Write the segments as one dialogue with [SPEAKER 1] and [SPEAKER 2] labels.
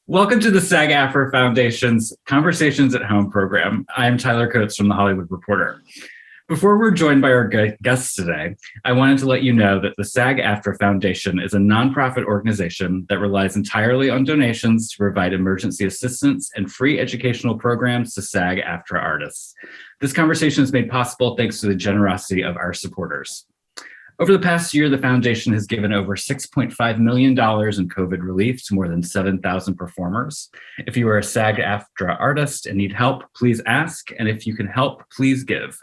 [SPEAKER 1] Welcome to the SAG-AFTRA Foundation's Conversations at Home program. I'm Tyler Coates from The Hollywood Reporter. Before we're joined by our guests today, I wanted to let you know that the SAG-AFTRA Foundation is a nonprofit organization that relies entirely on donations to provide emergency assistance and free educational programs to SAG-AFTRA artists. This conversation is made possible thanks to the generosity of our supporters. Over the past year, the foundation has given over $6.5 million in COVID relief to more than 7,000 performers. If you are a SAG-AFTRA artist and need help, please ask. And if you can help, please give.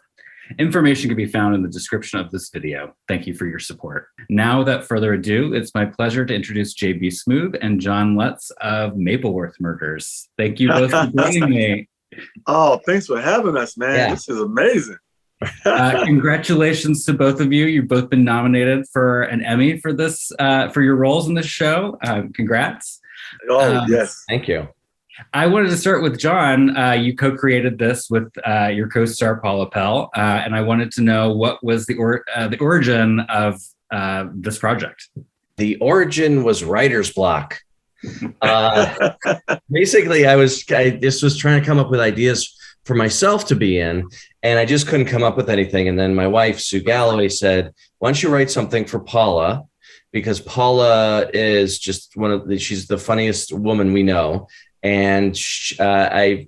[SPEAKER 1] Information can be found in the description of this video. Thank you for your support. Now, without further ado, it's my pleasure to introduce J.B. Smoove and John Lutz of Mapleworth Murders. Thank you both for joining me.
[SPEAKER 2] Oh, thanks for having us, man. Yeah. This is amazing.
[SPEAKER 1] Congratulations to both of you. You've both been nominated for an Emmy for this, for your roles in this show. Congrats.
[SPEAKER 2] Oh, yes.
[SPEAKER 3] Thank you.
[SPEAKER 1] I wanted to start with John. You co-created this with your co-star Paula Pell, and I wanted to know what was the origin of this project.
[SPEAKER 3] The origin was writer's block. Basically, I just was trying to come up with ideas for myself to be in, and I just couldn't come up with anything. And then my wife, Sue Galloway, said, why don't you write something for Paula? Because Paula is just she's the funniest woman we know. And I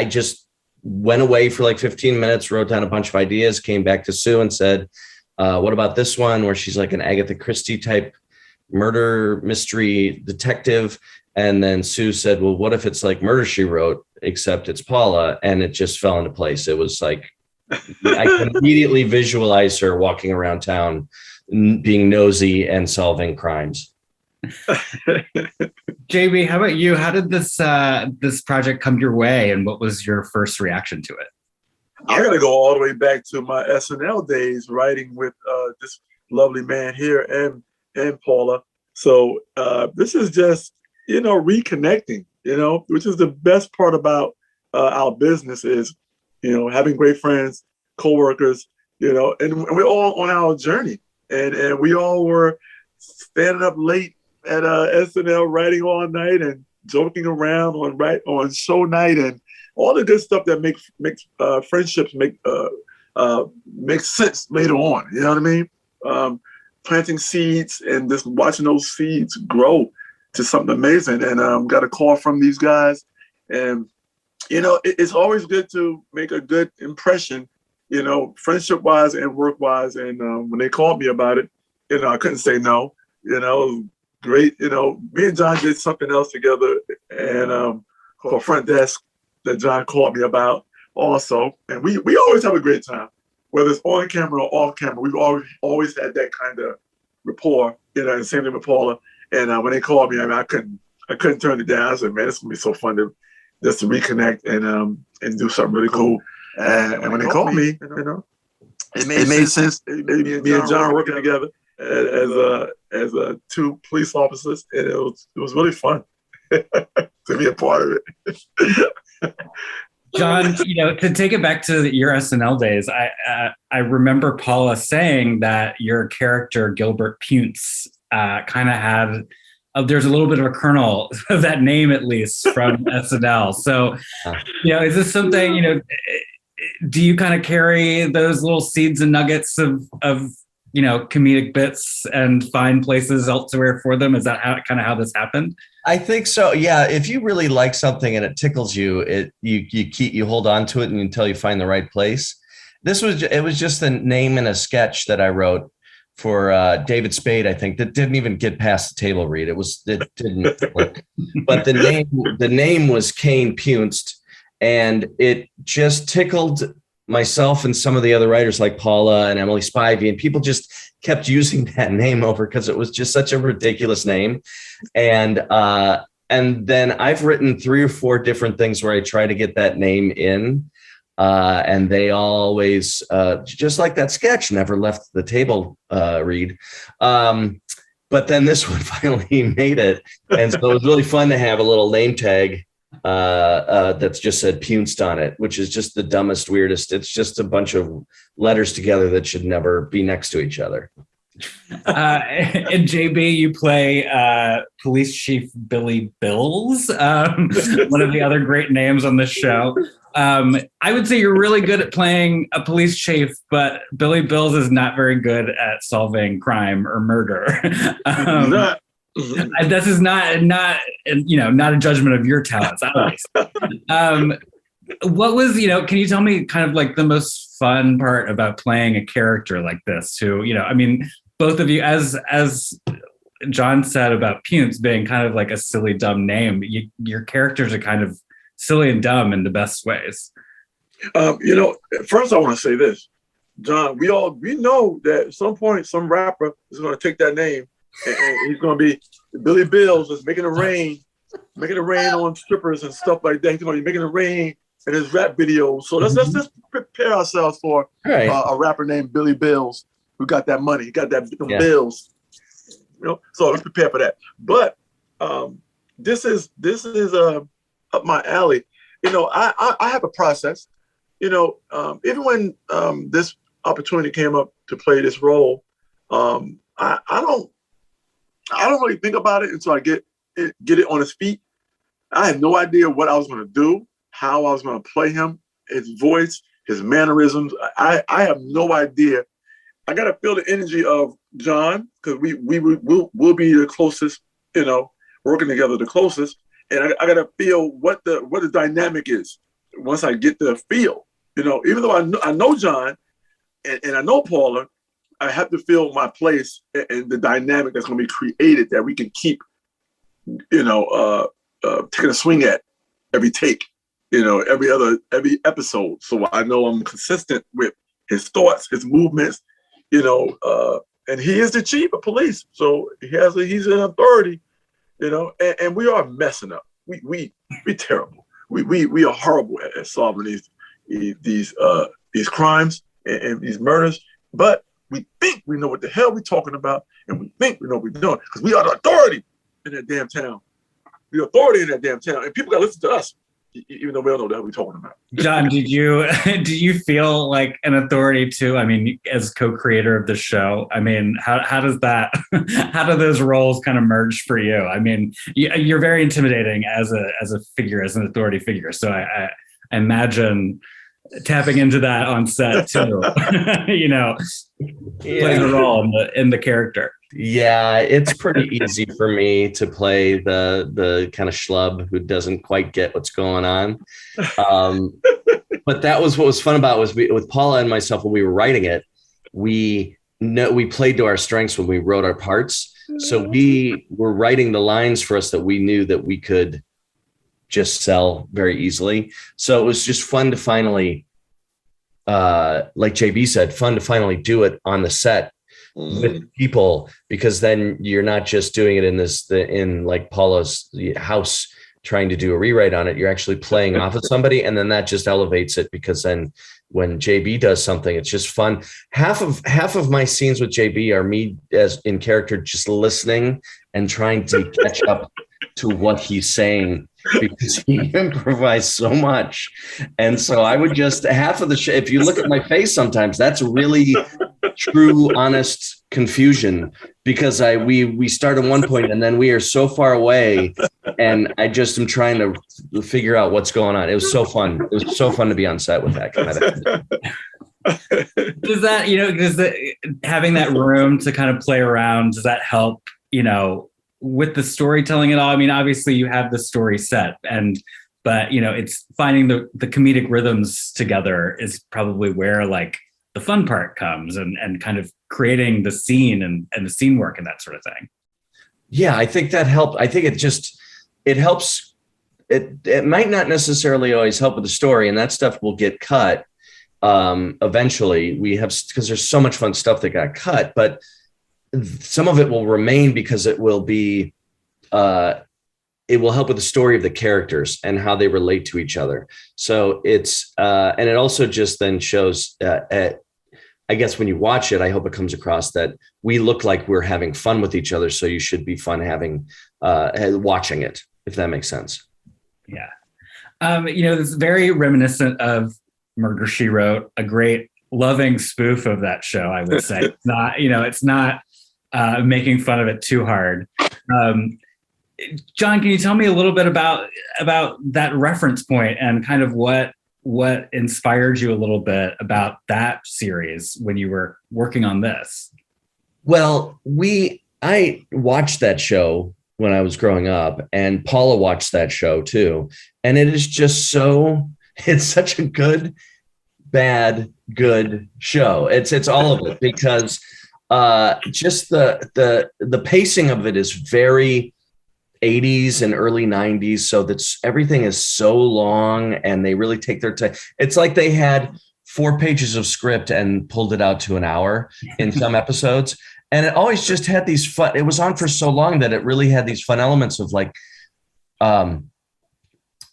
[SPEAKER 3] just went away for like 15 minutes, wrote down a bunch of ideas, came back to Sue and said, what about this one where she's like an Agatha Christie type murder mystery detective? And then Sue said, well, what if it's like Murder, She Wrote, except it's Paula? And it just fell into place. It was like, I could immediately visualize her walking around town, being nosy and solving crimes.
[SPEAKER 1] JB, how about you? How did this project come your way, and what was your first reaction to it?
[SPEAKER 2] I got to go all the way back to my SNL days, writing with this lovely man here and Paula. So this is just, reconnecting, which is the best part about our business is, having great friends, coworkers, and we're all on our journey, and we all were standing up late at SNL, writing all night and joking around on show night and all the good stuff that makes friendships make sense later on. You know what I mean? Planting seeds and just watching those seeds grow to something amazing. And got a call from these guys, and it's always good to make a good impression, friendship wise and work wise. And when they called me about it, I couldn't say no. Great. Me and John did something else together, and called Front Desk that John called me about also. And we always have a great time, whether it's on camera or off camera. We've always had that kind of rapport, and same thing with Paula. And when they called me, I couldn't turn it down. I said, man, it's gonna be so fun to reconnect and do something really cool. And when they called me, it made sense. Me and John working together as two police officers, and it was really fun to be a part of it.
[SPEAKER 1] John, to take it back to your SNL days, I remember Paula saying that your character Gilbert Puntz kind of had there's a little bit of a kernel of that name, at least, from SNL. So, is this something, do you kind of carry those little seeds and nuggets of comedic bits and find places elsewhere for them? Is that how this happened?
[SPEAKER 3] I think so. Yeah. If you really like something and it tickles you, you hold on to it until you find the right place. It was just a name in a sketch that I wrote for David Spade, I think, that didn't even get past the table read. It didn't work. But the name was Kane Puntz, and it just tickled myself and some of the other writers like Paula and Emily Spivey, and people just kept using that name over because it was just such a ridiculous name. And then I've written 3 or 4 different things where I try to get that name in. And they always, just like that sketch, never left the table read. But then this one finally made it. And so it was really fun to have a little name tag that's just said Puntz on it, which is just the dumbest, weirdest. It's just a bunch of letters together that should never be next to each other.
[SPEAKER 1] In JB, you play Police Chief Billy Bills, one of the other great names on this show. I would say you're really good at playing a police chief, but Billy Bills is not very good at solving crime or murder. This is not a judgment of your talents, at least. What was, can you tell me kind of like the most fun part about playing a character like this who, I mean, both of you, as John said about Punce being kind of like a silly, dumb name, your characters are kind of silly and dumb in the best ways.
[SPEAKER 2] First I want to say this, John, we know that at some point, some rapper is going to take that name and he's going to be Billy Bills is making it rain on strippers and stuff like that. He's going to be making it rain in his rap videos. So let's just prepare ourselves for a rapper named Billy Bills who got that money, got them bills. So let's prepare for that. But this is up my alley. I have a process. Even when this opportunity came up to play this role, I don't really think about it until I get it on his feet. I had no idea what I was going to do, how I was going to play him, his voice, his mannerisms. I have no idea. I got to feel the energy of John because we'll be the closest, working together the closest. And I got to feel what the dynamic is once I get the feel. Even though I know John and I know Paula, I have to feel my place and the dynamic that's going to be created that we can keep, taking a swing at every take, every episode. So I know I'm consistent with his thoughts, his movements, and he is the chief of police. So he's an authority, and we are messing up. We terrible. We are horrible at solving these crimes and these murders, but we think we know what the hell we're talking about, and we think we know what we're doing because we are the authority in that damn town. The authority in that damn town, and people got to listen to us, even though we don't know what we're talking about.
[SPEAKER 1] John, did you feel like an authority too? I mean, as co-creator of the show, I mean, how does that, how do those roles kind of merge for you? I mean, you're very intimidating as a figure, as an authority figure. So I imagine tapping into that on set too, plays a role in the character.
[SPEAKER 3] Yeah, it's pretty easy for me to play the kind of schlub who doesn't quite get what's going on. But that was what was fun about was with Paula and myself when we were writing it, we played to our strengths when we wrote our parts. So we were writing the lines for us that we knew that we could just sell very easily. So it was just fun to finally, like JB said, fun to finally do it on the set with people, because then you're not just doing it in like Paula's house trying to do a rewrite on it. You're actually playing off of somebody, and then that just elevates it, because then when JB does something, it's just fun. Half of my scenes with JB are me as in character, just listening and trying to catch up to what he's saying, because he improvised so much. And so I would just half of the if you look at my face sometimes, that's really true, honest confusion, because we start at one point and then we are so far away, and I just am trying to figure out what's going on. It was so fun. It was so fun to be on set with that kind of.
[SPEAKER 1] Does that, having that room to kind of play around, does that help, with the storytelling at all? I mean, obviously you have the story set, but it's finding the comedic rhythms together is probably where like the fun part comes, and kind of creating the scene and the scene work and that sort of thing.
[SPEAKER 3] Yeah, I think that helped. I think it helps. It might not necessarily always help with the story, and that stuff will get cut eventually. Because there's so much fun stuff that got cut, but some of it will remain because it will be, it will help with the story of the characters and how they relate to each other. So it's, and it also just then shows, I guess when you watch it, I hope it comes across that we look like we're having fun with each other. So you should be fun watching it, if that makes sense.
[SPEAKER 1] Yeah. It's very reminiscent of Murder, She Wrote, a great loving spoof of that show, I would say. It's not, it's not making fun of it too hard. John, can you tell me a little bit about that reference point and kind of what inspired you a little bit about that series when you were working on this?
[SPEAKER 3] Well, I watched that show when I was growing up, and Paula watched that show too. And it is just it's such a good, bad, good show. It's all of it, because just the pacing of it is very 80s and early 90s. So that's everything is so long, and they really take their time. It's like they had 4 pages of script and pulled it out to an hour in some episodes. And it always just had these fun. It was on for so long that it really had these fun elements of like, that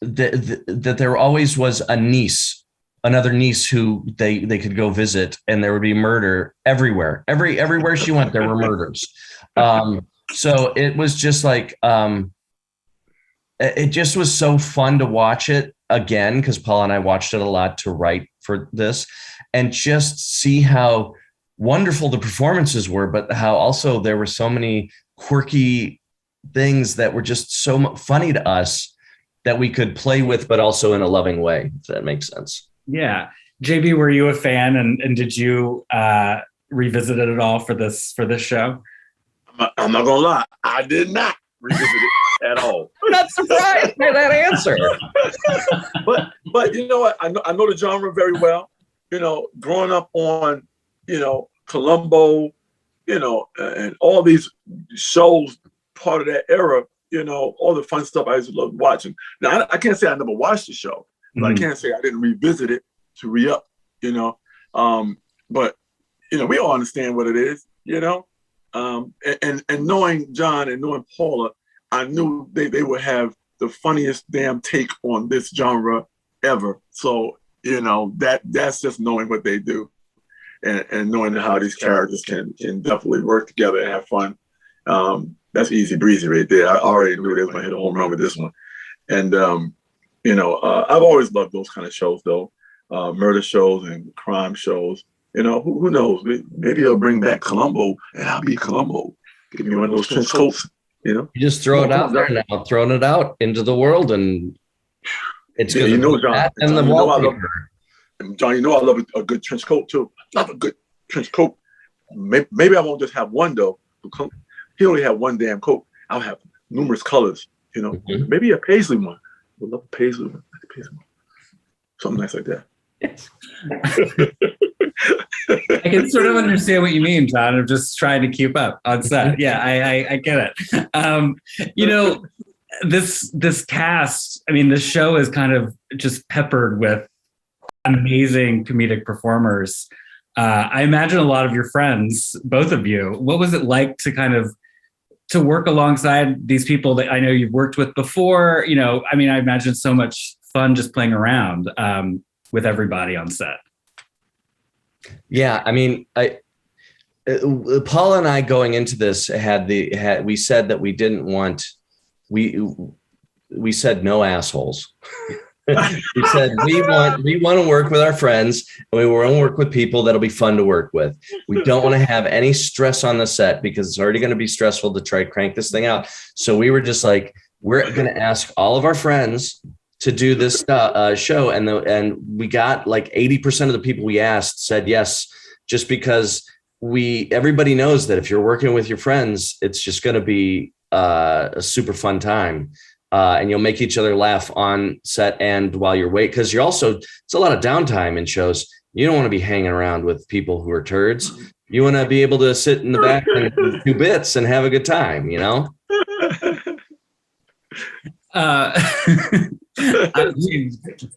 [SPEAKER 3] there always was another niece who they could go visit, and there would be murder everywhere. Everywhere she went, there were murders. So it was just like, it just was so fun to watch it again, because Paul and I watched it a lot to write for this, and just see how wonderful the performances were, but how also there were so many quirky things that were just so funny to us that we could play with, but also in a loving way, if that makes sense.
[SPEAKER 1] Yeah. JB, were you a fan, and did you revisit it at all for this show?
[SPEAKER 2] I'm not gonna lie, I did not revisit it at all.
[SPEAKER 3] I'm not surprised by that answer.
[SPEAKER 2] but you know what? I know the genre very well. Growing up on Columbo, and all these shows, part of that era, all the fun stuff I used to love watching. Now, I can't say I never watched the show, but I can't say I didn't revisit it to re-up, but, we all understand what it is, and knowing John and knowing Paula, I knew they would have the funniest damn take on this genre ever. So, that's just knowing what they do. And knowing how these characters can definitely work together and have fun. That's easy breezy right there. I already knew they were going to hit a home run with this one. And, I've always loved those kind of shows, though. Murder shows and crime shows. Who knows? Maybe they'll bring back Columbo, and I'll be Columbo. Give me one of those trench coats,
[SPEAKER 3] You just throw it out there now, throwing it out into the world, and it's
[SPEAKER 2] John.
[SPEAKER 3] And the wallpaper.
[SPEAKER 2] John, I love a good trench coat too. Love a good trench coat. Maybe I won't just have one though. He only had one damn coat. I'll have numerous colors. Maybe a paisley one. I love a paisley one. Something nice like that.
[SPEAKER 1] I can sort of understand what you mean, John. I'm just trying to keep up on set. Yeah, I get it. This cast. I mean, this show is kind of just peppered with amazing comedic performers. I imagine a lot of your friends, both of you, what was it like to work alongside these people that I know you've worked with before? I imagine so much fun just playing around with everybody on set.
[SPEAKER 3] Yeah, Paul and I going into this we said that we didn't want, we said no assholes. We said we want to work with our friends, and we want to work with people that'll be fun to work with. We don't want to have any stress on the set, because it's already going to be stressful to try to crank this thing out. So we were just like, we're going to ask all of our friends to do this show, and we got like 80% of the people we asked said yes, just because everybody knows that if you're working with your friends, it's just going to be a super fun time. And you'll make each other laugh on set and while you're waiting, because it's a lot of downtime in shows. You don't want to be hanging around with people who are turds. You want to be able to sit in the back and do bits and have a good time,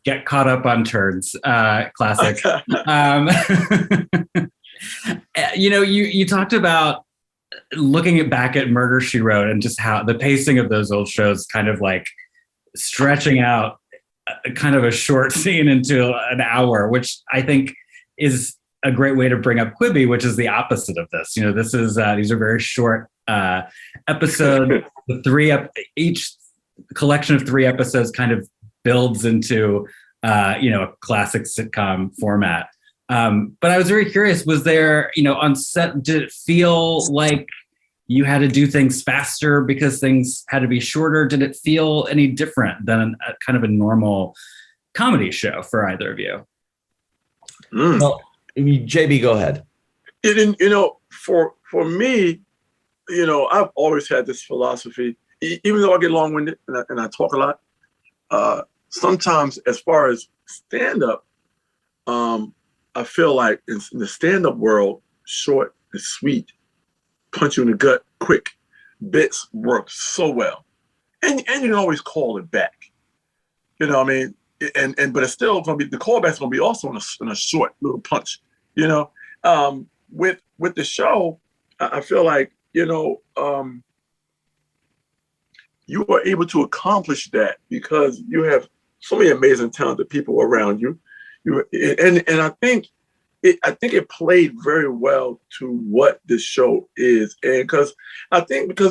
[SPEAKER 1] Get caught up on turds. Classic. You talked about looking back at Murder, She Wrote, and just how the pacing of those old shows kind of like stretching out kind of a short scene into an hour, which I think is a great way to bring up Quibi, which is the opposite of this. This is these are very short episodes. Each collection of 3 episodes kind of builds into a classic sitcom format. But I was very curious, was there, on set, did it feel like you had to do things faster because things had to be shorter? Did it feel any different than a kind of a normal comedy show for either of you?
[SPEAKER 3] Well, JB, go ahead.
[SPEAKER 2] For me, I've always had this philosophy, even though I get long-winded and I talk a lot, sometimes as far as stand-up, I feel like in the stand-up world, short and sweet, punch you in the gut quick bits work so well. And you can always call it back. You know what I mean? But it's still going to be, the callback's going to be also in a short little punch, with the show, I feel like, you are able to accomplish that because you have so many amazing, talented people around you. And I think it played very well to what this show is. And because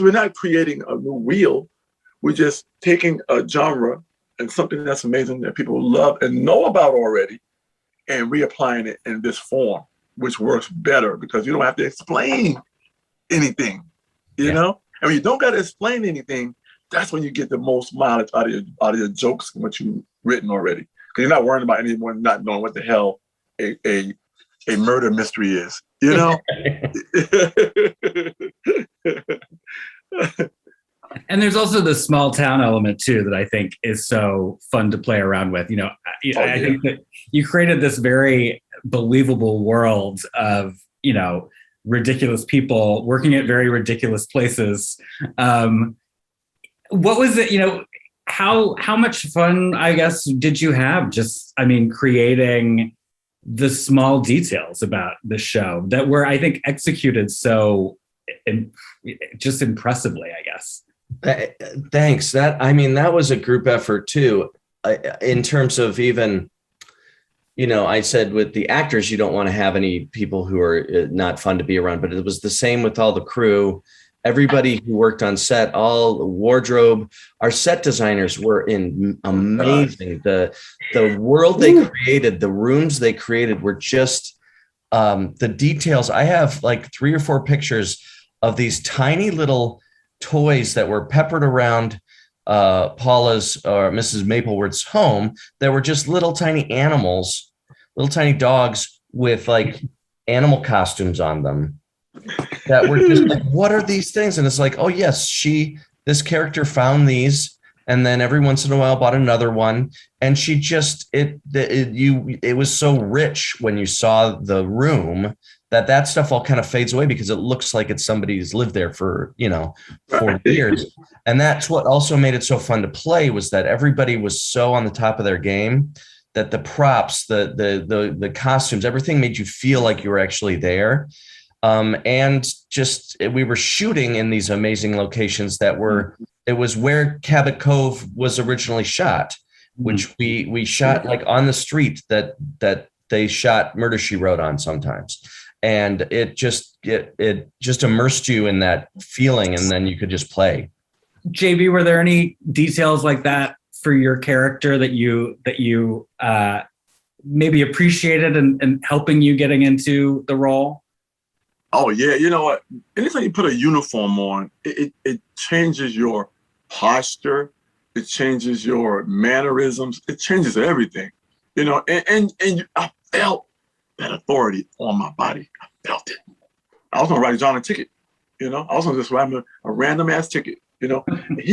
[SPEAKER 2] we're not creating a new wheel, we're just taking a genre and something that's amazing that people love and know about already and reapplying it in this form, which works better because you don't have to explain anything, you know? And when you don't got to explain anything, that's when you get the most mileage out of your jokes and what you've written already. Because you're not worrying about anyone not knowing what the hell a murder mystery is,
[SPEAKER 1] And there's also the small town element too that I think is so fun to play around with. I think that you created this very believable world of, ridiculous people working at very ridiculous places. What was it, how much fun, I guess, did you have creating the small details about the show that were, I think, executed so just impressively, I guess.
[SPEAKER 3] Thanks. That was a group effort too, in terms of even, I said with the actors, you don't want to have any people who are not fun to be around, but it was the same with all the crew, everybody who worked on set, all the wardrobe. Our set designers were amazing. The world they created, the rooms they created were just the details. I have like 3 or 4 pictures of these tiny little toys that were peppered around Paula's or Mrs. Mapleworth's home that were just little tiny animals, little tiny dogs with like animal costumes on them that were just like, what are these things? And it's like, oh yes, this character found these and then every once in a while bought another one. And she just, it was so rich when you saw the room that stuff all kind of fades away because it looks like it's somebody who's lived there for, 40 years. And that's what also made it so fun to play, was that everybody was so on the top of their game that the props, the costumes, everything made you feel like you were actually there. And just, we were shooting in these amazing locations it was where Cabot Cove was originally shot, which we shot like on the street that they shot Murder, She Wrote on sometimes. And it just immersed you in that feeling, and then you could just play.
[SPEAKER 1] JB, were there any details like that for your character that you maybe appreciated and helping you getting into the role?
[SPEAKER 2] Oh yeah, you know what? Anytime you put a uniform on, it changes your posture, it changes your mannerisms, it changes everything. I felt that authority on my body. I felt it. I was gonna write John a ticket. I was gonna just write him a random ass ticket. He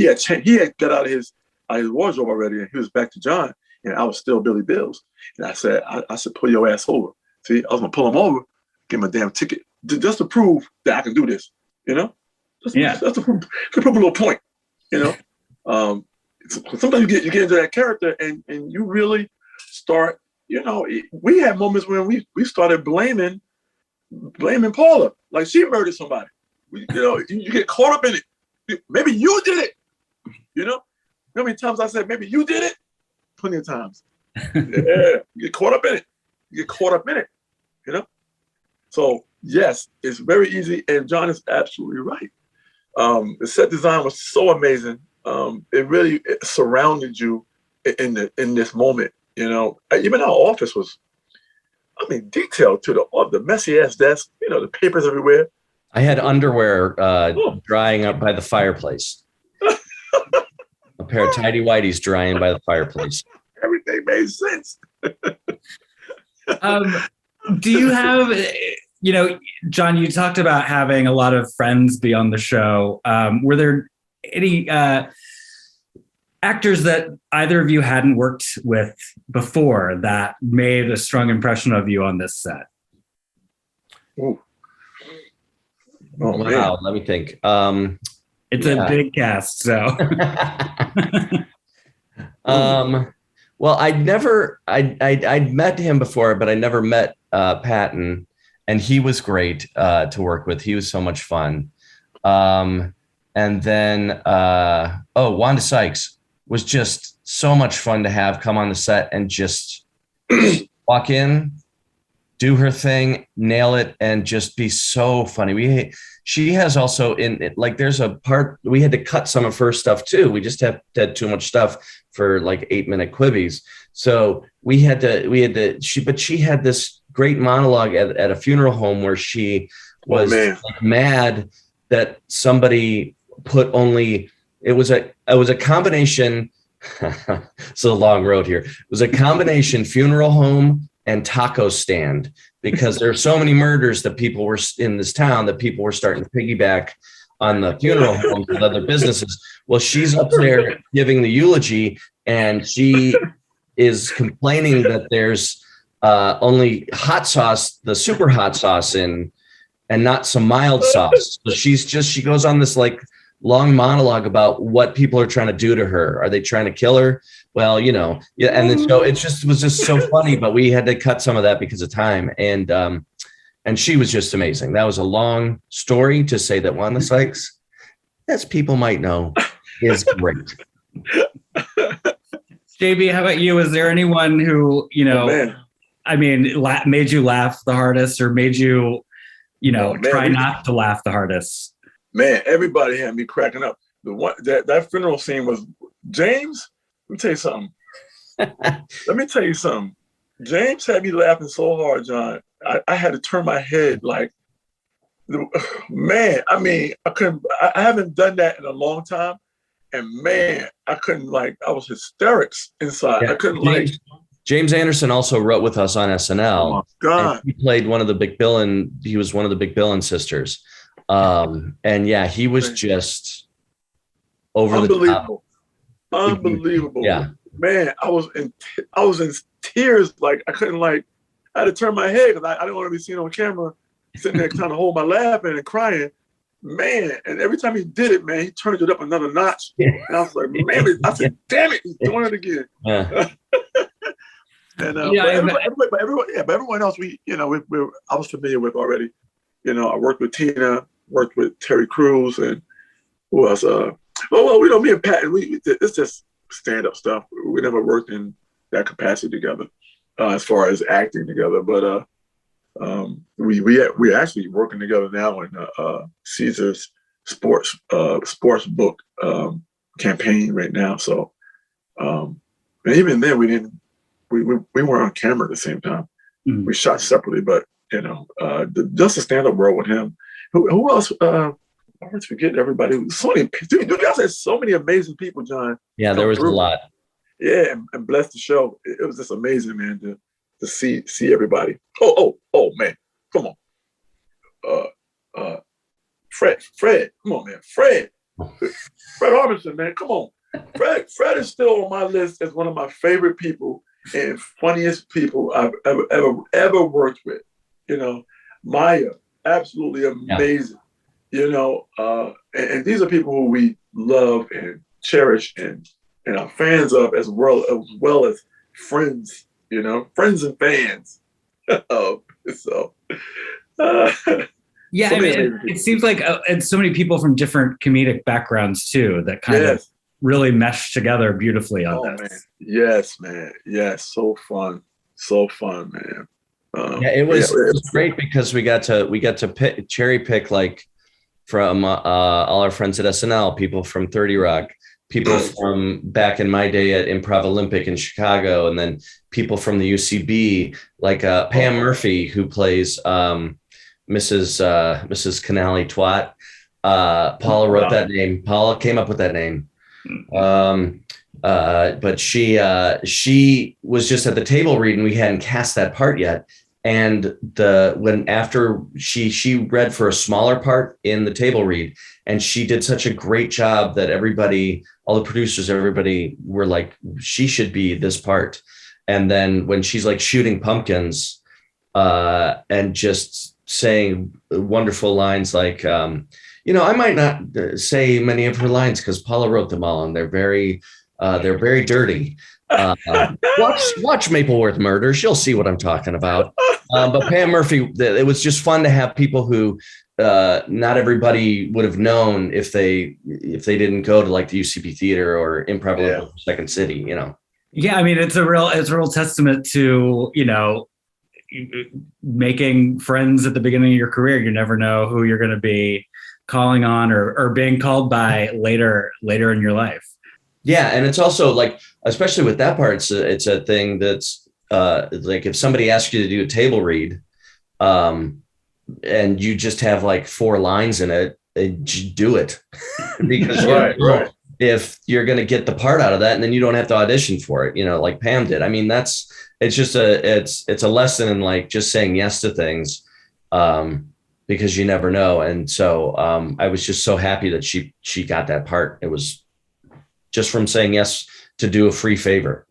[SPEAKER 2] had got out of his wardrobe already, and he was back to John, and I was still Billy Bills. And I said, I said, pull your ass over. See, I was gonna pull him over, give him a damn ticket, just to prove that I can do this. Just to prove a little point. Sometimes you get into that character, and you really start. We had moments when we started blaming Paula, like she murdered somebody. You get caught up in it. Maybe you did it. You know how many times I said maybe you did it? Plenty of times. Yeah, you get caught up in it. So yes, it's very easy, and John is absolutely right. The set design was so amazing. It surrounded you in this moment. Even our office was I mean, detailed to the messy ass desk. You know, the papers everywhere.
[SPEAKER 3] I had underwear
[SPEAKER 2] Oh.
[SPEAKER 3] drying up by the fireplace. A pair of tidy whities drying by the fireplace.
[SPEAKER 2] Everything made sense.
[SPEAKER 1] Do you have, John, you talked about having a lot of friends be on the show. Were there any actors that either of you hadn't worked with before that made a strong impression of you on this set?
[SPEAKER 2] Ooh.
[SPEAKER 3] Oh, wow, man. Let me think.
[SPEAKER 1] It's a big cast, so.
[SPEAKER 3] Well, I'd met him before, but I never met Patton, and he was great to work with. He was so much fun. And then, Wanda Sykes was just so much fun to have come on the set and just walk in, do her thing, nail it, and just be so funny. She has also there's a part we had to cut some of her stuff too. We just had too much stuff for like 8-minute quibbies. So she had this great monologue at a funeral home where she was mad that somebody put only, it was a combination. It's a long road here. It was a combination funeral home and taco stand, because there are so many murders that people were in this town that people were starting to piggyback on the funeral homes with other businesses. Well, she's up there giving the eulogy, and she is complaining that there's only hot sauce, the super hot sauce and not some mild sauce. So she goes on this like long monologue about what people are trying to do to her. Are they trying to kill her? Well, and then so it was just so funny, but we had to cut some of that because of time. And she was just amazing. That was a long story to say that Wanda Sykes, as people might know, is great.
[SPEAKER 1] JB, how about you? Is there anyone who, made you laugh the hardest, or made you, try not to laugh the hardest?
[SPEAKER 2] Man, everybody had me cracking up. The one that funeral scene was James. Let me tell you something. James had me laughing so hard, John. I had to turn my head like, man. I mean, I haven't done that in a long time, and man, I couldn't I was hysterics inside. Yeah. I couldn't
[SPEAKER 3] James Anderson also wrote with us on SNL.
[SPEAKER 2] Oh my God.
[SPEAKER 3] He played one of the Big Billin. He was one of the Big Billin sisters. And yeah, he was just over the top.
[SPEAKER 2] Unbelievable.
[SPEAKER 3] Yeah,
[SPEAKER 2] man, I was in tears. Like I couldn't I had to turn my head because I didn't want to be seen on camera sitting there trying to hold my laughing and crying. Man, and every time he did it, man, he turned it up another notch. And I was like, man, I said, damn it, he's doing it again.
[SPEAKER 3] Yeah.
[SPEAKER 2] And but everyone else I was familiar with already. I worked with Tina, worked with Terry Crews, and who else? Me and Pat, it's just stand-up stuff. We never worked in that capacity together, as far as acting together. But we're actually working together now in Caesar's sports book campaign right now. So, and even then, we weren't on camera at the same time. Mm-hmm. We shot separately, but just a stand-up world with him. Who else? I always forget everybody. So many, dude, you guys had so many amazing people, John.
[SPEAKER 3] Yeah, there was a lot.
[SPEAKER 2] Yeah, and bless the show. It was just amazing, man, to see everybody. Oh, man, come on. Fred, come on, man. Fred Armisen, man, come on. Fred is still on my list as one of my favorite people and funniest people I've ever worked with. Maya, absolutely amazing. Yeah. And these are people who we love and cherish and are fans of as well as friends, friends and fans.
[SPEAKER 1] Yeah, it seems like and so many people from different comedic backgrounds too that kind of really mesh together beautifully on this.
[SPEAKER 2] Man. Yes, man. Yes, so fun, man.
[SPEAKER 3] It was great because we got to cherry pick from all our friends at SNL, people from 30 Rock, people from back in my day at Improv Olympic in Chicago, and then people from the UCB, like Pam Murphy, who plays Mrs. Canali Twat. Paula wrote that name. Paula came up with that name. But she was just at the table read, and we hadn't cast that part yet. And after she read for a smaller part in the table read, and she did such a great job that everybody, all the producers, everybody were like, she should be this part. And then when she's like shooting pumpkins, and just saying wonderful lines like, I might not say many of her lines because Paula wrote them all, and they're very dirty. Watch Mapleworth Murders. You'll see what I'm talking about. But Pam Murphy, it was just fun to have people who not everybody would have known if they didn't go to like the UCB Theater or Improv Second City,
[SPEAKER 1] Yeah, I mean, it's a real testament to, making friends at the beginning of your career. You never know who you're going to be calling on or being called by later in your life.
[SPEAKER 3] Yeah, and it's also like, especially with that part, it's a thing that's like if somebody asks you to do a table read, and you just have like 4 lines in it, do it because
[SPEAKER 2] right.
[SPEAKER 3] If you're going to get the part out of that, and then you don't have to audition for it, like Pam did. I mean, it's a lesson in like just saying yes to things, because you never know. And so I was just so happy that she got that part. It was just from saying yes to do a free favor,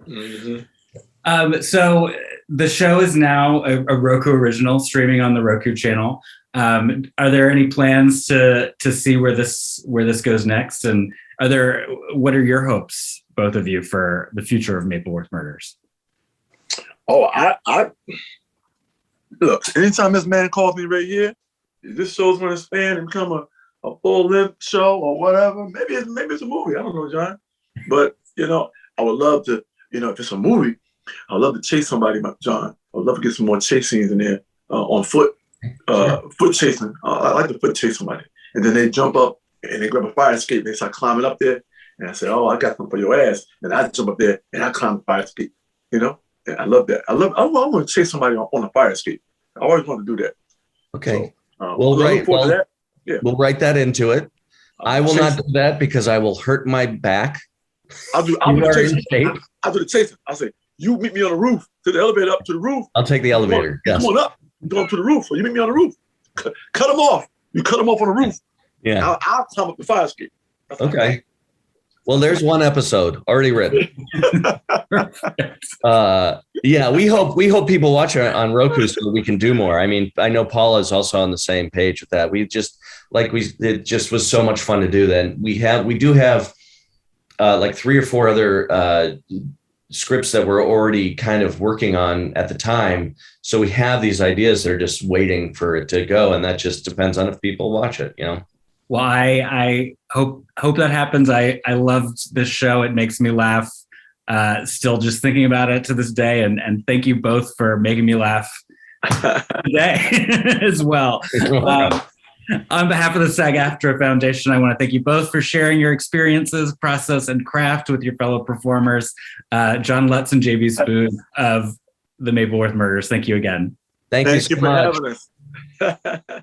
[SPEAKER 2] Mm-hmm.
[SPEAKER 1] So the show is now a Roku original, streaming on the Roku channel. Are there any plans to see where this goes next? And what are your hopes, both of you, for the future of Mapleworth Murders?
[SPEAKER 2] Oh, I look, anytime this man calls me right here, this show's going to expand and become a full-length show or whatever. Maybe it's a movie. I don't know, John. But, I would love to, if it's a movie, I'd love to chase somebody, John. I would love to get some more chase scenes in there on foot, foot chasing. I like to foot chase somebody. And then they jump up and they grab a fire escape. They start climbing up there. And I say, oh, I got something for your ass. And I jump up there and I climb the fire escape, And I love that. I want to chase somebody on a fire escape. I always want to do that.
[SPEAKER 3] Okay.
[SPEAKER 2] So,
[SPEAKER 3] we'll write that into it. I will not do that because I will hurt my back.
[SPEAKER 2] I'll do the chasing. I'll say, you meet me on the roof, to the elevator up to the roof.
[SPEAKER 3] I'll take the elevator.
[SPEAKER 2] Come on up. Go up to the roof. So you meet me on the roof. Cut them off. You cut them off on the roof.
[SPEAKER 3] Yeah.
[SPEAKER 2] I'll climb up the fire escape.
[SPEAKER 3] Okay. Well, there's one episode already written. We hope people watch it on Roku so we can do more. I mean, I know Paula is also on the same page with that. It just was so much fun to do that. We do have like 3 or 4 other scripts that we're already kind of working on at the time. So we have these ideas that are just waiting for it to go. And that just depends on if people watch it,
[SPEAKER 1] Well, I hope that happens. I loved this show. It makes me laugh. Still just thinking about it to this day. And thank you both for making me laugh today as well. On behalf of the SAG-AFTRA Foundation, I want to thank you both for sharing your experiences, process, and craft with your fellow performers. John, Lutz, and J.B. Smoove of the Mapleworth Murders. Thank you again.
[SPEAKER 3] Thank you so
[SPEAKER 2] for
[SPEAKER 3] much.
[SPEAKER 2] having us.